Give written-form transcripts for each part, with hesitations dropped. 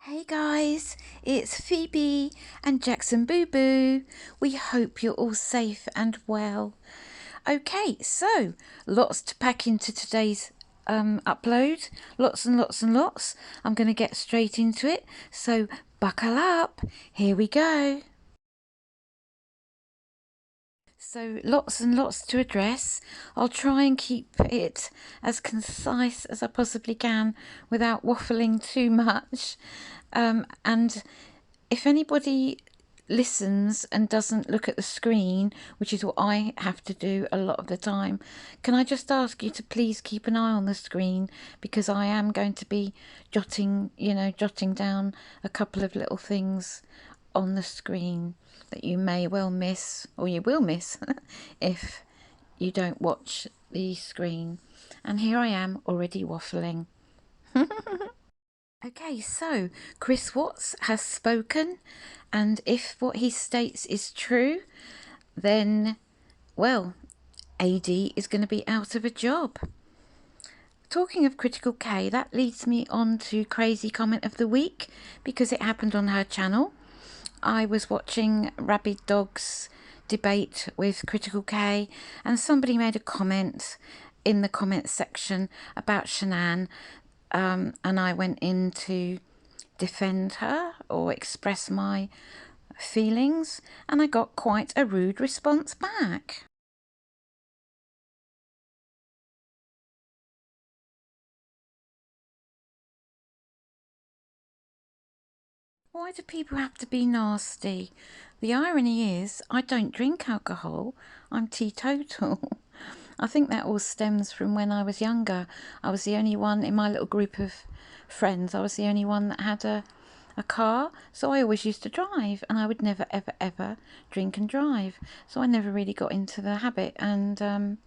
Hey guys, it's Phoebe and Jackson Boo Boo. We hope you're all safe and well. Okay, so lots to pack into today's upload. Lots and lots and lots. I'm going to get straight into it. So buckle up. Here we go. So lots and lots to address. I'll try and keep it as concise as I possibly can without waffling too much. And if anybody listens and doesn't look at the screen, which is what I have to do a lot of the time, can I just ask you to please keep an eye on the screen, because I am going to be jotting down a couple of little things on the screen that you may well miss, or you will miss if you don't watch the screen. And here I am already waffling. Okay, so Chris Watts has spoken, and if what he states is true, then, well, AD is going to be out of a job. Talking of Critical K, that leads me on to Crazy Comment of the Week, because it happened on her channel. I was watching Rabid Dog's debate with Critical K, and somebody made a comment in the comments section about Shanann, and I went in to defend her or express my feelings, and I got quite a rude response back. Why do people have to be nasty? The irony is, I don't drink alcohol. I'm teetotal. I think that all stems from when I was younger. I was the only one in my little group of friends. I was the only one that had a car, so I always used to drive, and I would never ever ever drink and drive. So I never really got into the habit, and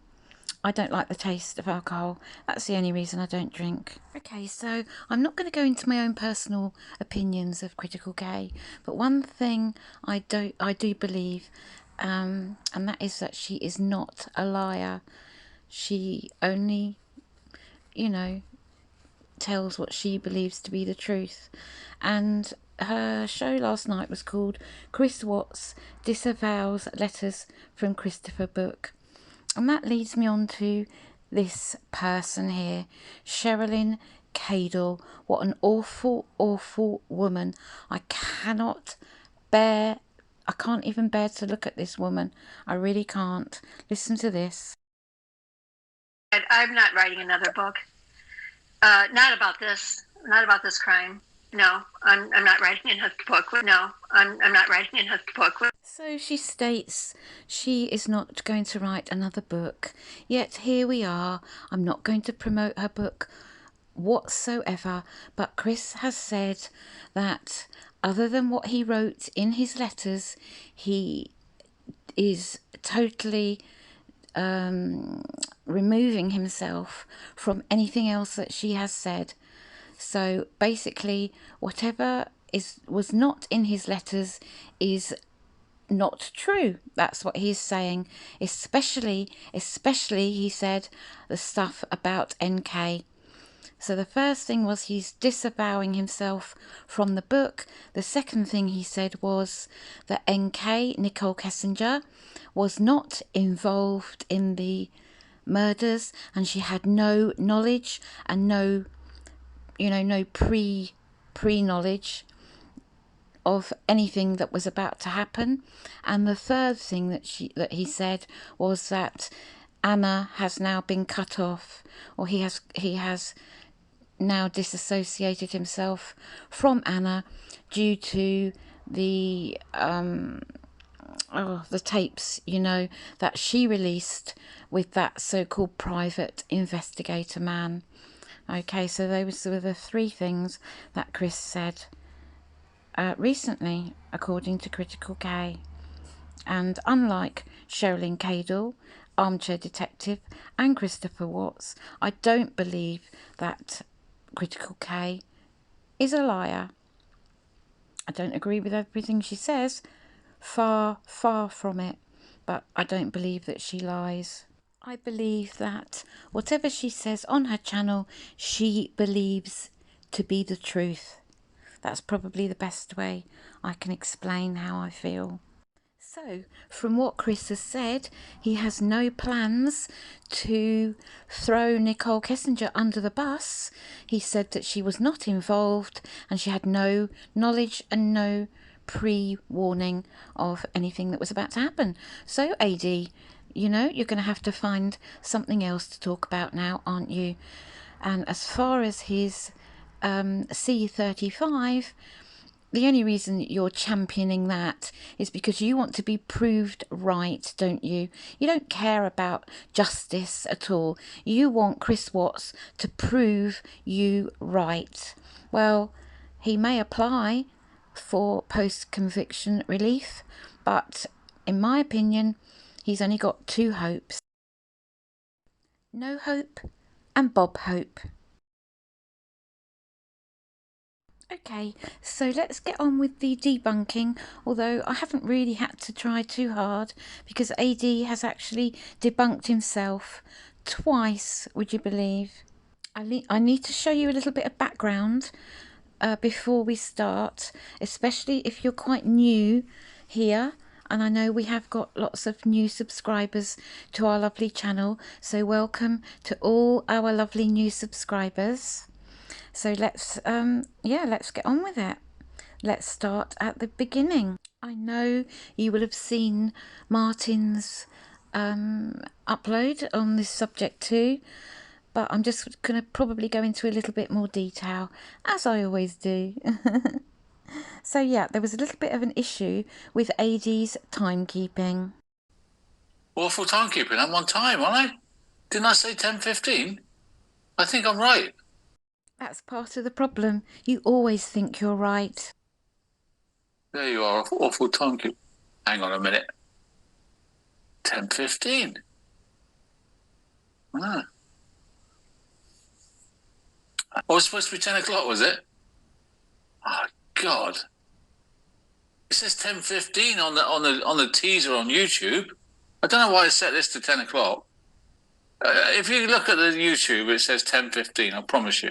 I don't like the taste of alcohol. That's the only reason I don't drink. Okay, so I'm not going to go into my own personal opinions of Critical K, but one thing I do believe, and that is that she is not a liar. She only, tells what she believes to be the truth. And her show last night was called Chris Watts Disavows Letters from Christopher Book. And that leads me on to this person here, Cherlyn Cadle. What an awful, awful woman. I can't even bear to look at this woman. I really can't. Listen to this. I'm not writing another book. Not about this crime. No, I'm not writing another book. No, I'm not writing another book. So she states she is not going to write another book, yet here we are. I'm not going to promote her book whatsoever, but Chris has said that other than what he wrote in his letters, he is totally removing himself from anything else that she has said. So basically, whatever was not in his letters is not true. That's what he's saying. Especially he said the stuff about NK. So the first thing was he's disavowing himself from the book. The second thing he said was that NK, Nicole Kessinger, was not involved in the murders, and she had no knowledge and no pre-knowledge of anything that was about to happen. And the third thing that he said was that Anna has now been cut off, or he has now disassociated himself from Anna due to the tapes, that she released with that so-called private investigator man. Okay, so those were the three things that Chris said recently, according to Critical K. And unlike Cherlyn Cadle, Armchair Detective, and Christopher Watts, I don't believe that Critical K is a liar. I don't agree with everything she says, far, far from it, but I don't believe that she lies. I believe that whatever she says on her channel, she believes to be the truth. That's probably the best way I can explain how I feel. So, from what Chris has said, he has no plans to throw Nicole Kessinger under the bus. He said that she was not involved and she had no knowledge and no pre-warning of anything that was about to happen. So, AD, you know, you're going to have to find something else to talk about now, aren't you? And as far as his C35, the only reason you're championing that is because you want to be proved right, don't you? You don't care about justice at all. You want Chris Watts to prove you right. Well, he may apply for post-conviction relief, but in my opinion, he's only got two hopes. No Hope and Bob Hope. Okay, so let's get on with the debunking, although I haven't really had to try too hard because AD has actually debunked himself twice, would you believe? I need to show you a little bit of background before we start, especially if you're quite new here. And I know we have got lots of new subscribers to our lovely channel, so welcome to all our lovely new subscribers. So let's get on with it. Let's start at the beginning. I know you will have seen Martin's upload on this subject too, but I'm just going to probably go into a little bit more detail, as I always do. So yeah, there was a little bit of an issue with AD's timekeeping. Awful timekeeping. I'm on time, aren't I? Didn't I say 10:15? I think I'm right. That's part of the problem. You always think you're right. There you are, awful timekeeping. Hang on a minute. 10:15. Ah. Oh, it was supposed to be 10 o'clock, was it? Oh God. It says 10:15 on the teaser on YouTube. I don't know why I set this to 10 o'clock. If you look at the YouTube, it says 10:15. I promise you.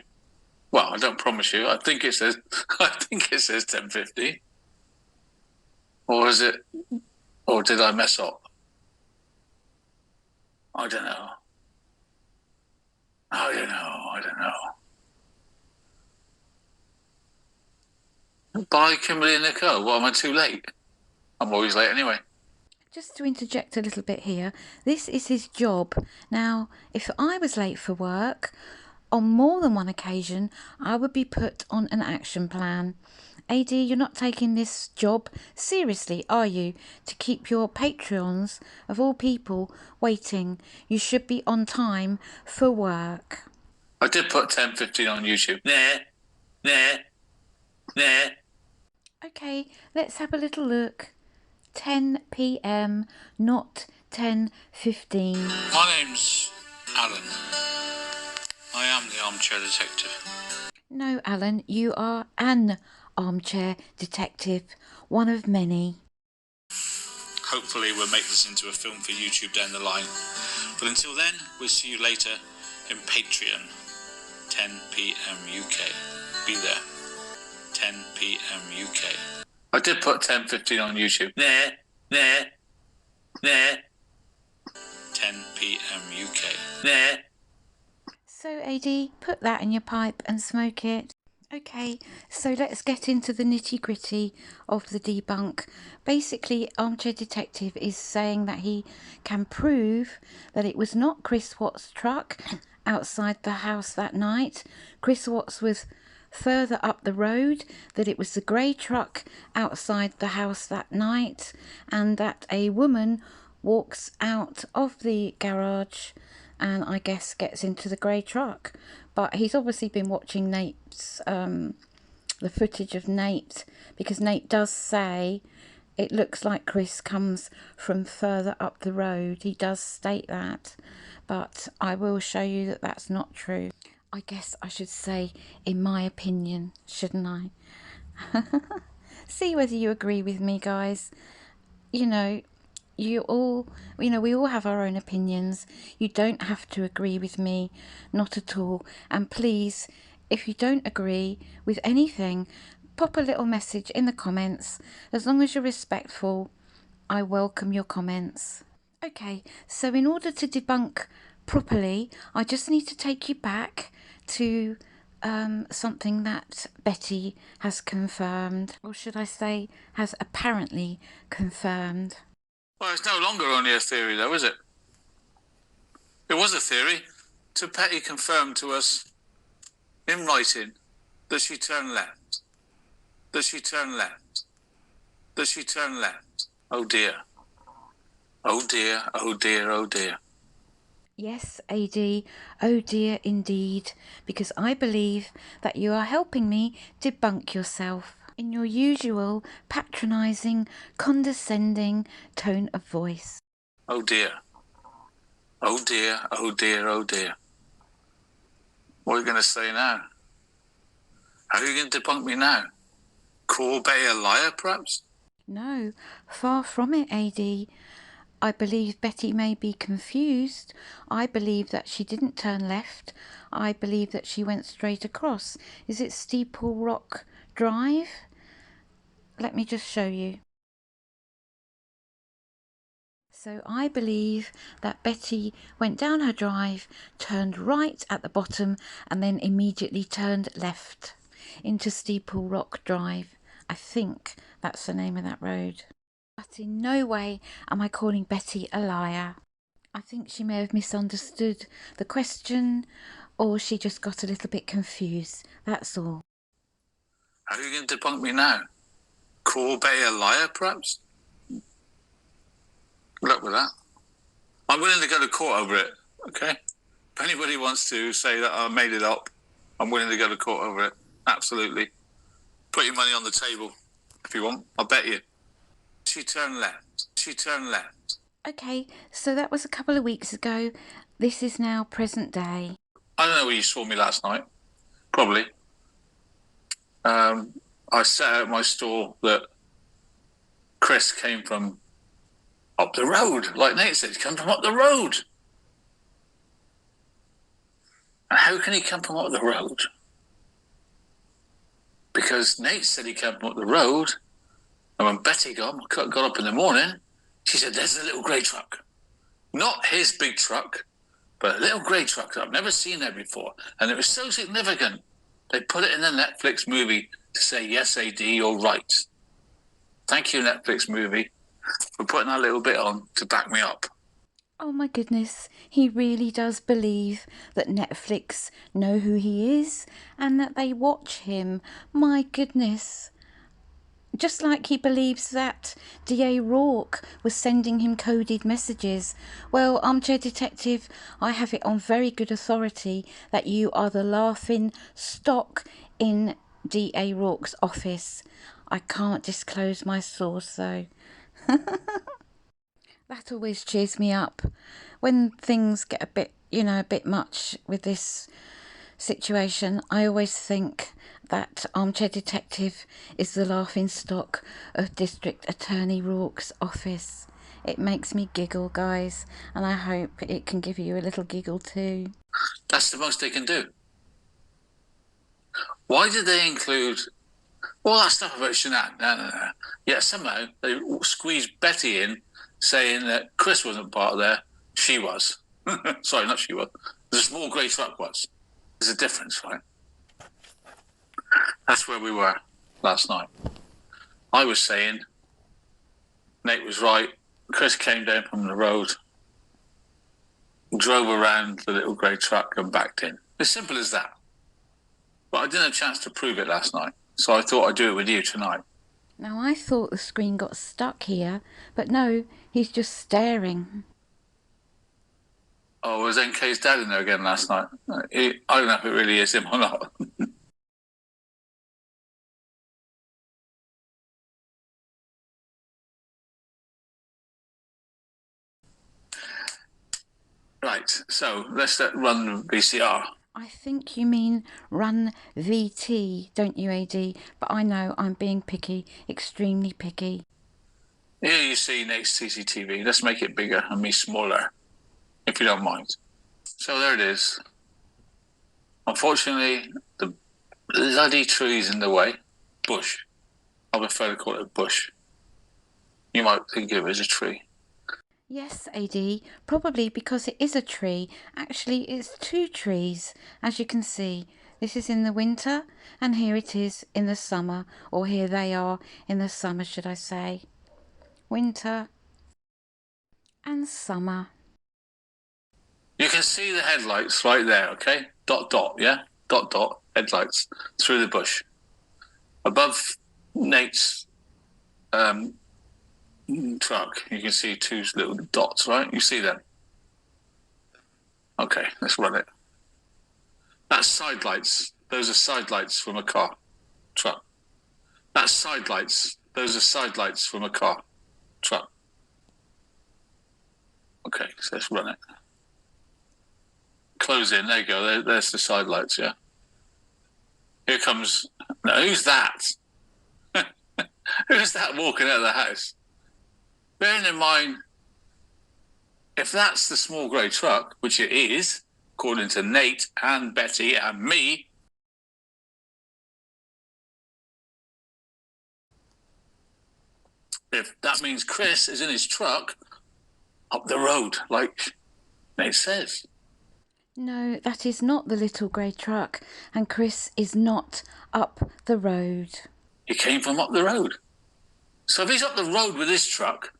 Well, I don't promise you. I think it says 10:15. Or is it? Or did I mess up? I don't know. I don't know. Bye, Kimberly and Nicole. What, am I too late? I'm always late anyway. Just to interject a little bit here, this is his job. Now, if I was late for work, on more than one occasion, I would be put on an action plan. AD, you're not taking this job seriously, are you? To keep your Patreons, of all people, waiting. You should be on time for work. I did put 10:15 on YouTube. Nah. Okay, let's have a little look. 10 p.m, not 10:15. My name's Alan. I am the Armchair Detective. No, Alan, you are an armchair detective, one of many. Hopefully we'll make this into a film for YouTube down the line. But until then, we'll see you later in Patreon. 10 p.m. UK. Be there. 10 p.m. UK. I did put 10:15 on YouTube. Nah. 10 p.m. UK. Nah. So, AD, put that in your pipe and smoke it. Okay, so let's get into the nitty-gritty of the debunk. Basically, Armchair Detective is saying that he can prove that it was not Chris Watts' truck outside the house that night. Chris Watts was further up the road, that it was the grey truck outside the house that night, and that a woman walks out of the garage and I guess gets into the grey truck. But he's obviously been watching Nate's, the footage of Nate, because Nate does say it looks like Chris comes from further up the road. He does state that, but I will show you that that's not true. I guess I should say, in my opinion, shouldn't I? See whether you agree with me, guys. You know, we all have our own opinions. You don't have to agree with me, not at all. And please, if you don't agree with anything, pop a little message in the comments. As long as you're respectful, I welcome your comments. Okay, so in order to debunk properly, I just need to take you back to something that Betty has confirmed, or should I say has apparently confirmed. Well, it's no longer only a theory, though, is it? It was a theory. So Betty confirmed to us in writing that she turned left, that she turned left, that she turned left. Oh dear. Oh dear, oh dear, oh dear. Yes, AD, oh dear indeed, because I believe that you are helping me debunk yourself in your usual patronising, condescending tone of voice. Oh dear. Oh dear, oh dear, oh dear. What are you going to say now? How are you going to debunk me now? Call Betty a liar, perhaps? No, far from it, AD. I believe Betty may be confused. I believe that she didn't turn left. I believe that she went straight across. Is it Steeple Rock Drive? Let me just show you. So I believe that Betty went down her drive, turned right at the bottom, and then immediately turned left into Steeple Rock Drive. I think that's the name of that road. But in no way am I calling Betty a liar. I think she may have misunderstood the question, or she just got a little bit confused. That's all. How are you going to debunk me now? Call Betty a liar, perhaps? Good luck with that. I'm willing to go to court over it, okay? If anybody wants to say that I made it up, I'm willing to go to court over it. Absolutely. Put your money on the table if you want. I'll bet you. She turned left. She turned left. Okay, so that was a couple of weeks ago. This is now present day. I don't know where you saw me last night. Probably. I set out my store that Chris came from up the road. Like Nate said, he came from up the road. And how can he come from up the road? Because Nate said he came from up the road. And when Betty got up in the morning, she said, there's a little grey truck. Not his big truck, but a little grey truck that I've never seen there before. And it was so significant. They put it in the Netflix movie to say, yes, AD, you're right. Thank you, Netflix movie, for putting that little bit on to back me up. Oh my goodness, he really does believe that Netflix know who he is and that they watch him. My goodness. Just like he believes that DA Rourke was sending him coded messages. Well, Armchair Detective, I have it on very good authority that you are the laughing stock in DA Rourke's office. I can't disclose my source though. That always cheers me up. When things get a bit much with this situation, I always think that Armchair Detective is the laughing stock of District Attorney Rourke's office. It makes me giggle, guys, and I hope it can give you a little giggle too. That's the most they can do. Why did they include all that stuff about Shanann? No. Yet somehow they squeezed Betty in, saying that Chris wasn't part of there. She was. Sorry, not she was. The small grey truck was. There's a difference, right? That's where we were last night. I was saying Nate was right. Chris came down from the road, drove around the little grey truck and backed in. As simple as that. But I didn't have a chance to prove it last night, so I thought I'd do it with you tonight. Now, I thought the screen got stuck here, but no, he's just staring. Oh, was NK's dad in there again last night? I don't know if it really is him or not. Right, so let's run VCR. I think you mean run VT, don't you, AD? But I know I'm being picky, extremely picky. Here you see Nate's CCTV. Let's make it bigger and me smaller, if you don't mind. So there it is. Unfortunately, the bloody tree's in the way. bush. I prefer to call it a bush. You might think of it as a tree. Yes, AD, probably because it is a tree. Actually, it's two trees, as you can see. This is in the winter, and here it is in the summer, or here they are in the summer, should I say. Winter and summer. You can see the headlights right there, okay? Dot, dot, yeah? Dot, dot, headlights through the bush. Above Nate's truck, you can see two little dots, right? You see them? Okay, let's run it. That's side lights. Those are side lights from a car, truck. That's side lights. Those are side lights from a car, truck. Okay, so let's run it. Close in. There you go. There's the side lights, yeah? Here comes... No, who's that? Who's that walking out of the house? Bearing in mind, if that's the small grey truck, which it is, according to Nate and Betty and me, if that means Chris is in his truck up the road, like Nate says. No, that is not the little grey truck, and Chris is not up the road. He came from up the road. So if he's up the road with his truck,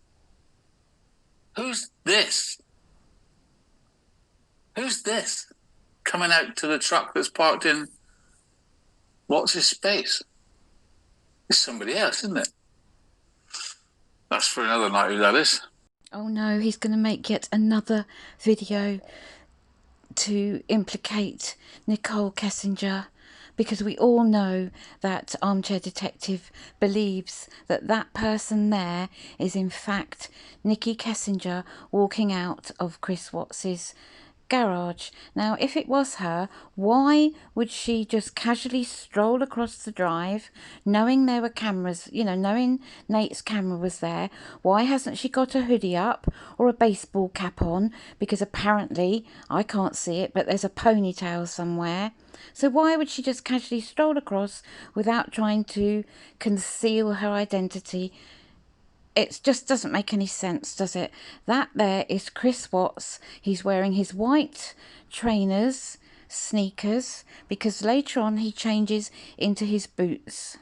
who's this? Who's this coming out to the truck that's parked in what's his space? It's somebody else, isn't it? That's for another night, who that is. Oh no, he's going to make yet another video to implicate Nicole Kessinger, because we all know that Armchair Detective believes that that person there is in fact Nikki Kessinger walking out of Chris Watts's garage. Now, if it was her, why would she just casually stroll across the drive, knowing there were cameras, knowing Nate's camera was there? Why hasn't she got a hoodie up or a baseball cap on? Because apparently, I can't see it, but there's a ponytail somewhere. So why would she just casually stroll across without trying to conceal her identity? It just doesn't make any sense, does it? That there is Chris Watts. He's wearing his white trainers, sneakers, because later on he changes into his boots.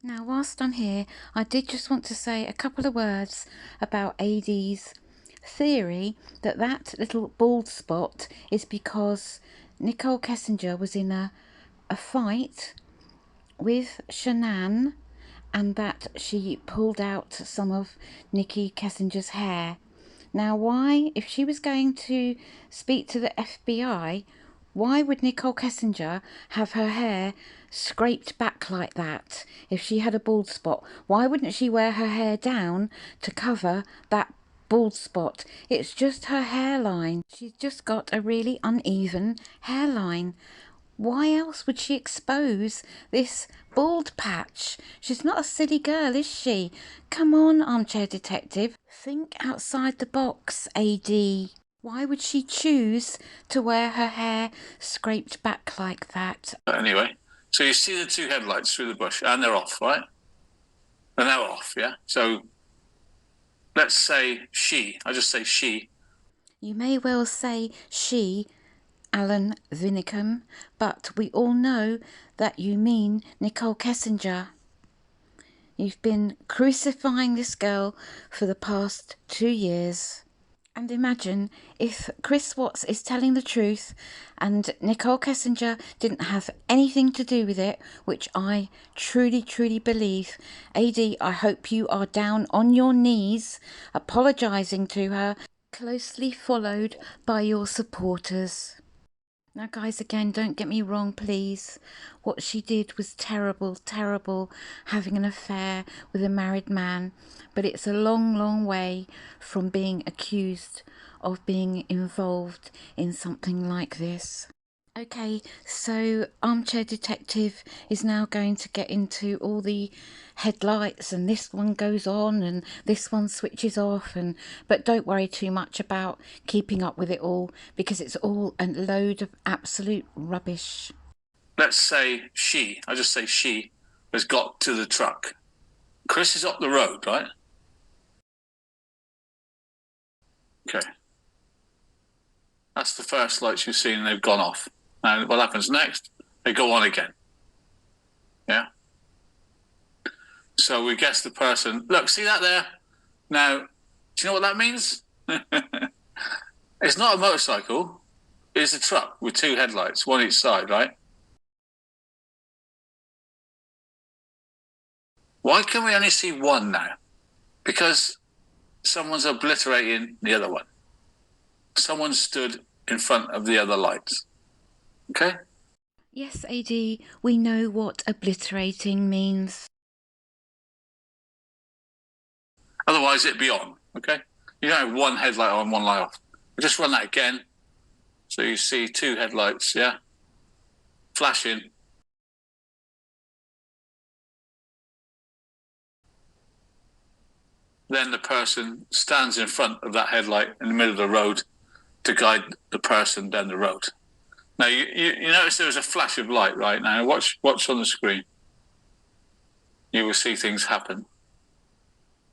Now, whilst I'm here, I did just want to say a couple of words about AD's theory that that little bald spot is because Nicole Kessinger was in a fight with Shanann, and that she pulled out some of Nikki Kessinger's hair. Now, why, if she was going to speak to the FBI, why would Nicole Kessinger have her hair scraped back like that? If she had a bald spot, why wouldn't she wear her hair down to cover that bald spot? It's just her hairline. She's just got a really uneven hairline. Why else would she expose this bald patch? She's not a silly girl, is she? Come on, Armchair Detective. Think outside the box, AD. Why would she choose to wear her hair scraped back like that? Anyway, so you see the two headlights through the bush, and they're off, right? They're now off, yeah? So let's say she. I just say she. You may well say she, Alan Vinicum, but we all know that you mean Nicole Kessinger. You've been crucifying this girl for the past 2 years. And imagine if Chris Watts is telling the truth and Nicole Kessinger didn't have anything to do with it, which I truly, truly believe. AD, I hope you are down on your knees apologising to her, closely followed by your supporters. Now, guys, again, don't get me wrong, please. What she did was terrible, terrible, having an affair with a married man. But it's a long, long way from being accused of being involved in something like this. Okay, so Armchair Detective is now going to get into all the headlights, and this one goes on and this one switches off, and but don't worry too much about keeping up with it all, because it's all a load of absolute rubbish. Let's say I just say she, has got to the truck. Chris is up the road, right? Okay. That's the first lights you've seen, and they've gone off. Now, what happens next? They go on again. Yeah? So we guess the person. Look, see that there? Now, do you know what that means? It's not a motorcycle. It's a truck with two headlights, one each side, right? Why can we only see one now? Because someone's obliterating the other one. Someone stood in front of the other lights. Okay? Yes, AD, we know what obliterating means. Otherwise, it'd be on. Okay? You don't have one headlight on, one light off. We'll just run that again. So you see two headlights, yeah? Flashing. Then the person stands in front of that headlight in the middle of the road to guide the person down the road. Now, you notice there was a flash of light right now. Watch on the screen. You will see things happen.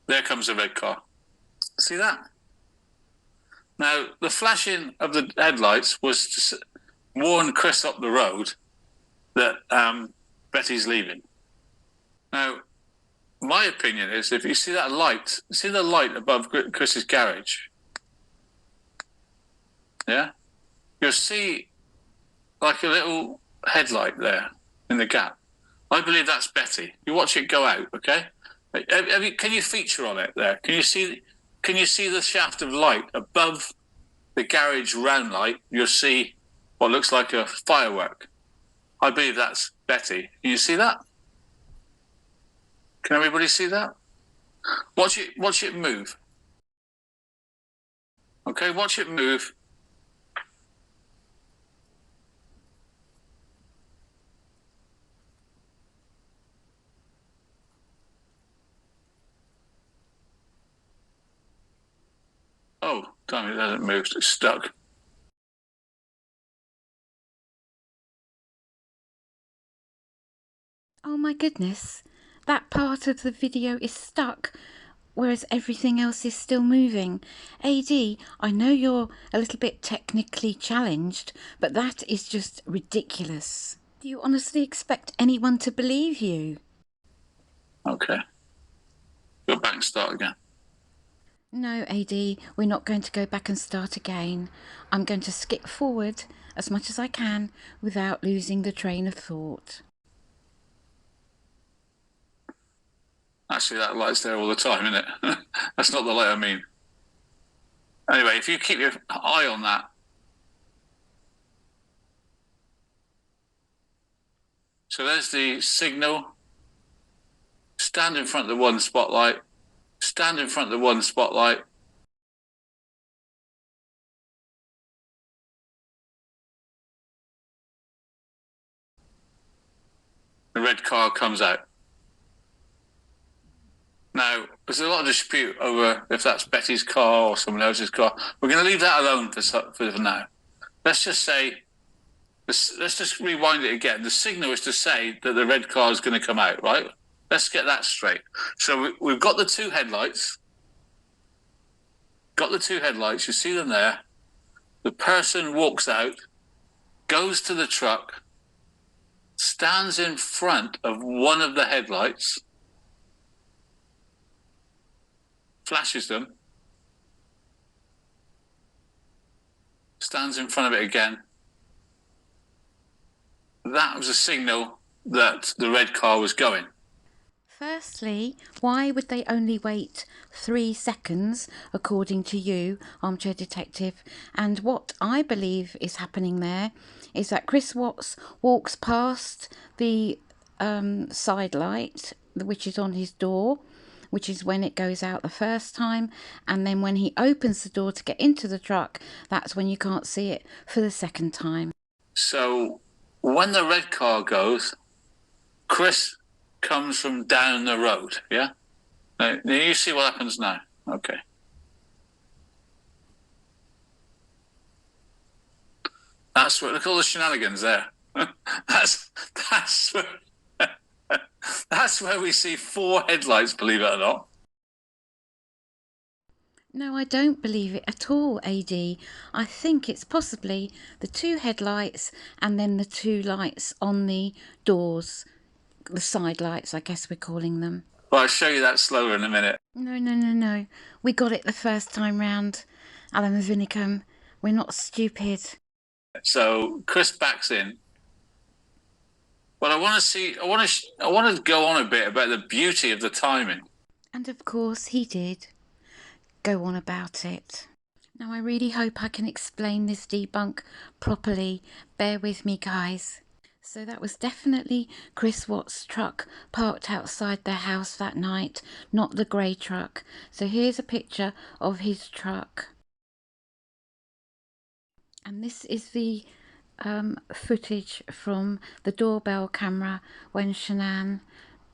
There comes a red car. See that? Now, the flashing of the headlights was to warn Chris up the road that Betty's leaving. Now, my opinion is, if you see that light, see the light above Chris's garage? Yeah? You'll see like a little headlight there in the gap. I believe that's Betty. You watch it go out, okay? Can you feature on it there? Can you see the shaft of light above the garage round light? You'll see what looks like a firework. I believe that's Betty. Can you see that? Can everybody see that? Watch it move. Okay, watch it move. Oh, damn, it hasn't moved. It's stuck. Oh my goodness, that part of the video is stuck, whereas everything else is still moving. AD, I know you're a little bit technically challenged, but that is just ridiculous. Do you honestly expect anyone to believe you? Okay. Go back and start again. No, AD, we're not going to go back and start again. I'm going to skip forward as much as I can without losing the train of thought. Actually, that light's there all the time, isn't it? That's not the light I mean. Anyway, if you keep your eye on that. So there's the signal. Stand in front of the one spotlight. Stand in front of the one spotlight. The red car comes out. Now, there's a lot of dispute over if that's Betty's car or someone else's car. We're going to leave that alone for now. Let's just say, let's just rewind it again. The signal is to say that the red car is going to come out, right? Let's get that straight. So we've got the two headlights. Got the two headlights. You see them there. The person walks out, goes to the truck, stands in front of one of the headlights, flashes them, stands in front of it again. That was a signal that the red car was going. Firstly, why would they only wait 3 seconds, according to you, Armchair Detective? And what I believe is happening there is that Chris Watts walks past the side light, which is on his door, which is when it goes out the first time, and then when he opens the door to get into the truck, that's when you can't see it for the second time. So when the red car goes, Chris comes from down the road, yeah? Now you see what happens now. Okay. That's what, look at all the shenanigans there. that's where, that's where we see 4 headlights, believe it or not. No, I don't believe it at all, AD. I think it's possibly the 2 headlights and then the 2 lights on the doors. The side lights, I guess we're calling them. Well, I'll show you that slower in a minute. No. We got it the first time round. Alan Vinicum, we're not stupid. So Chris backs in. But I want to go on a bit about the beauty of the timing. And of course he did go on about it. Now I really hope I can explain this debunk properly. Bear with me, guys. So that was definitely Chris Watts' truck parked outside their house that night, not the grey truck. So here's a picture of his truck. And this is the footage from the doorbell camera when Shanann,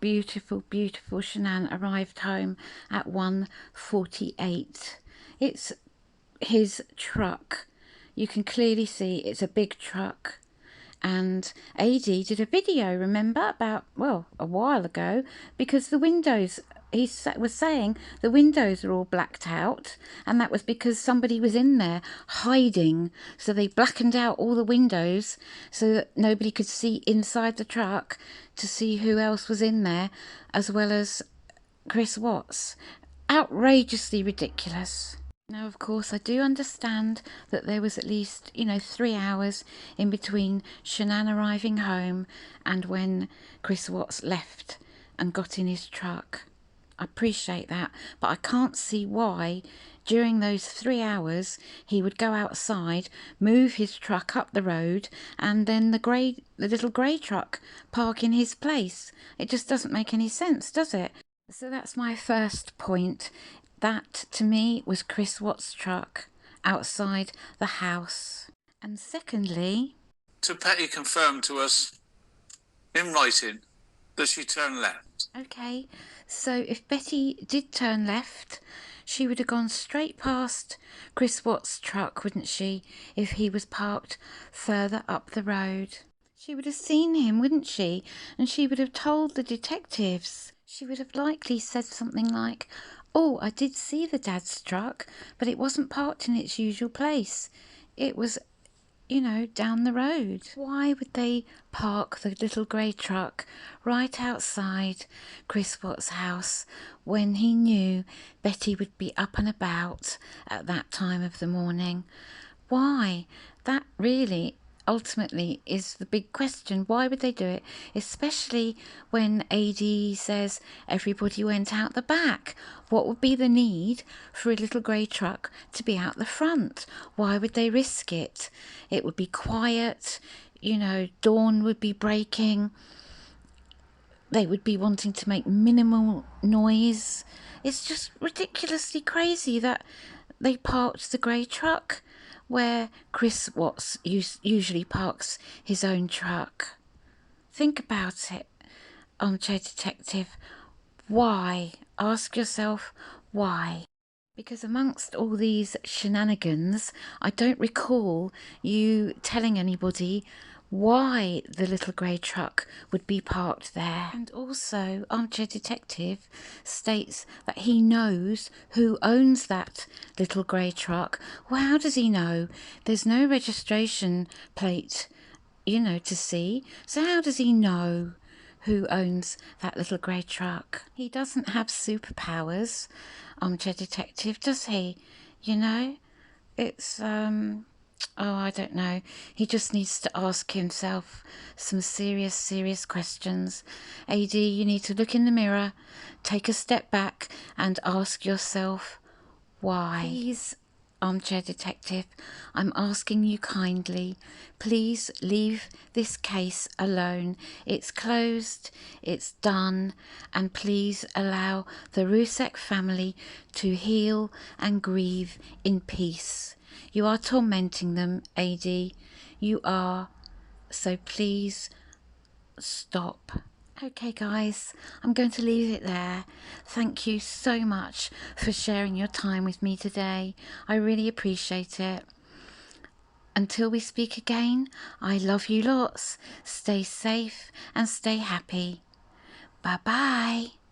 beautiful Shanann, arrived home at 1:48. It's his truck. You can clearly see it's a big truck. And AD did a video, remember, about, well, a while ago, because the windows, he was saying the windows are all blacked out, and that was because somebody was in there hiding, so they blackened out all the windows so that nobody could see inside the truck to see who else was in there, as well as Chris Watts. Outrageously ridiculous. Now, of course, I do understand that there was at least, 3 hours in between Shanann arriving home and when Chris Watts left and got in his truck. I appreciate that, but I can't see why during those 3 hours he would go outside, move his truck up the road, and then the little grey truck park in his place. It just doesn't make any sense, does it? So that's my first point. That, to me, was Chris Watts' truck outside the house. And secondly... So Petty confirmed to us, in writing, that she turned left. Okay, so if Betty did turn left, she would have gone straight past Chris Watts' truck, wouldn't she, if he was parked further up the road? She would have seen him, wouldn't she? And she would have told the detectives. She would have likely said something like, "Oh, I did see the dad's truck, but it wasn't parked in its usual place. It was, down the road." Why would they park the little grey truck right outside Chris Watts' house when he knew Betty would be up and about at that time of the morning? Why? That really ultimately is the big question. Why would they do it? Especially when AD says everybody went out the back. What would be the need for a little grey truck to be out the front? Why would they risk it? It would be quiet, dawn would be breaking. They would be wanting to make minimal noise. It's just ridiculously crazy that they parked the grey truck where Chris Watts usually parks his own truck. Think about it, Armchair Detective. Why? Ask yourself why. Because amongst all these shenanigans, I don't recall you telling anybody why the little grey truck would be parked there. And also, Armchair Detective states that he knows who owns that little grey truck. Well, how does he know? There's no registration plate, to see. So how does he know who owns that little grey truck? He doesn't have superpowers, Armchair Detective, does he? It's, I don't know. He just needs to ask himself some serious questions. AD, you need to look in the mirror, take a step back and ask yourself why. Please, Armchair Detective, I'm asking you kindly, please leave this case alone. It's closed, it's done, and please allow the Zucek family to heal and grieve in peace. You are tormenting them, AD. You are. So please stop. Okay guys, I'm going to leave it there. Thank you so much for sharing your time with me today. I really appreciate it. Until we speak again, I love you lots. Stay safe and stay happy. Bye bye.